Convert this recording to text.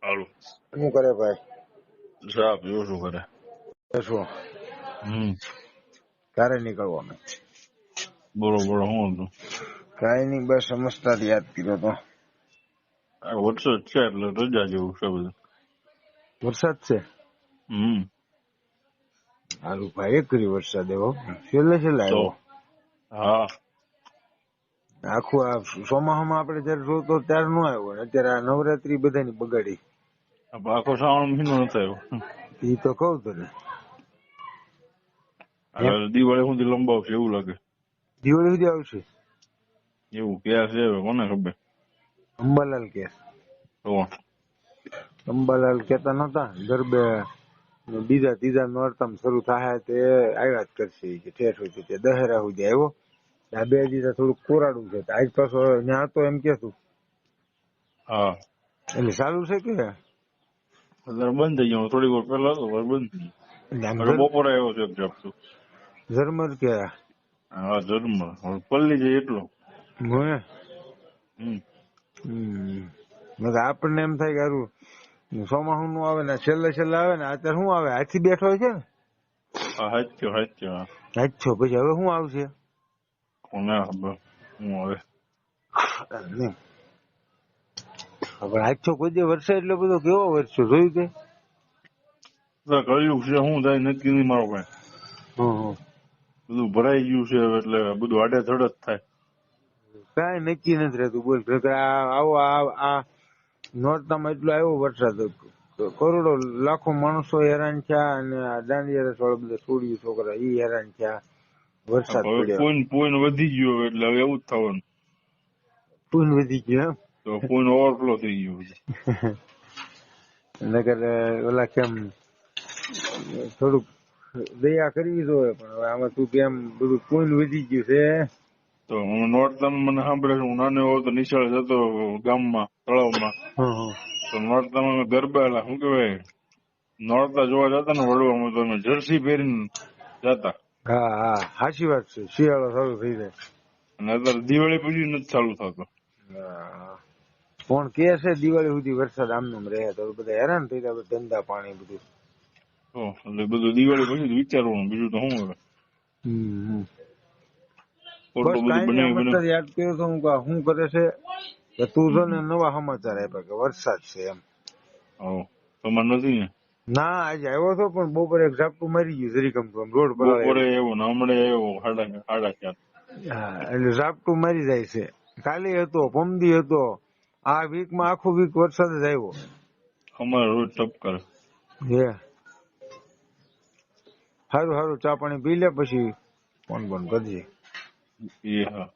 હાલો શું કરે ભાઈ? સાહેબ જો શું કરે? શું ક્યારે નીકળવાનું? બોલો બોલો, શું હતું? કઈ નઈ, બસ સમજતા યાદ કર્યો તો. આ વરસાદ છે એટલે રજા જેવું છે બધું. વરસાદ છે? હારું ભાઈ, એક કરી વરસાદ એવો છેલ્લે તો આવ્યો. હા, આખું આ ચોમાસામાં આપડે જયારે જોતો ત્યારે નો આવ્યો, ને અત્યારે આ નવરાત્રી બધાની બગાડી. આખો શ્રાવણ મહિનો નથી આવ્યો. ઈ તો કઉ તને. દિવાળી સુધી લંબાવશે એવું લાગે. દિવાળી સુધી આવશે એવું ક્યાં છે હવે કોને ખબર. અંબાલાલ કે તો અંબાલાલ કેતા નતા ગરબે બીજા ત્રીજા નોરતામાં શરૂ થાય તે આવ્યા જ કરશે કે ઠેઠ સુધી તે દશેરા સુધી આવ્યો. આ 2 દિવસ થોડુંક કોરાડું છે, આજ પાછો ત્યાં તો એમ કેતું. હા, એટલે ચાલુ છે કે અત્યારે બંધ થઈ ગયો. થોડી વાર પહેલા હતો, બંધ થઈ ગયો. બપોરે આવ્યો છે ઝાપટું. ઝરમર કે હા ઝરમર પલ્લી જાય એટલો. આપણને એમ થાય કે હારું ચોમાસું નું આવે ને છેલ્લે આવે ને, અત્યારે શું આવે હાથી બેઠો છે ને. હા હાચ્યો હાચ્યો પછી હવે શું આવશે કોને ખબર શું આવે. પણ હાચ્યો કોઈ દે વરસાદ એટલો બધો કેવો વરસ્યો જોયું તે? કર્યું છે શું થાય નક્કી નહીં મારો ભાઈ. બધું ભરાઈ ગયું છે એટલે બધું આડે ધડ જ થાય. કઈ નક્કી નથી રહેતું. બોલ આવો આ નોરતામાં એટલો આવ્યો વરસાદ, કરોડો લાખો માણસો હેરાન થયા, અને આ દાંડિયા રસ વાળા બધા છોડ્યું છોકરા ઈ હેરાન થયા. વરસાદ પડ્યો, પોઈન્ટ વધી ગયો એટલે હવે એવું જ થવાનું. પૂન વધી ગયો તો પોઈન્ટ ઓવરફ્લો થઈ ગયો. નકર ઓલા કેમ થોડુંક દયા કરવી જોઈએ, પણ હવે આમાં તું કેમ બધું પૂન વધી ગયું છે. તો હું નોરતામાં મને સાંભળે છે, હું નાનો હોતો નિશાળ જતો ગામમાં તળાવમાં. તો નોરતામાં ગરબા શું કેવાય નોરતા જોવા જતા ને વડવામાં, તો અમે જર્સી પહેરીને જતા. હા હા સાચી વાત છે, શિયાળો ચાલુ થઈ જાય. અને અત્યારે દિવાળી પછી નથી ચાલુ થતો. કોણ કે છે દિવાળી સુધી વરસાદ આમનેમ રહે તો બધા હેરાન થઈ જાય, ધંધા પાણી બધું. એટલે બધું દિવાળી પછી વિચારવાનું, બીજું તો શું હવે. બસ કઈ નઈ, અમે તો યાદ કર્યો તો હું કરે છે કે તું જો ને નવા સમાચાર આપ્યા કે વરસાદ છે એમ. તમારે નથી ને? ના, આજે આવ્યો હતો પણ બપોરે એક ઝાપટું મારી ગયું જરીકમ રોડ પર. બપોરે એવું ને હમણાં એવું 4:30. હા, એટલે ઝાપટું મારી જાય છે. કાલે હતો, પમદી હતો, આ વીક માં આખું વીક વરસાદ જ આવ્યો. અમારે રોજ ટપકર. સારું ચા પાણી પી લે પછી ફોન કરજે. હા.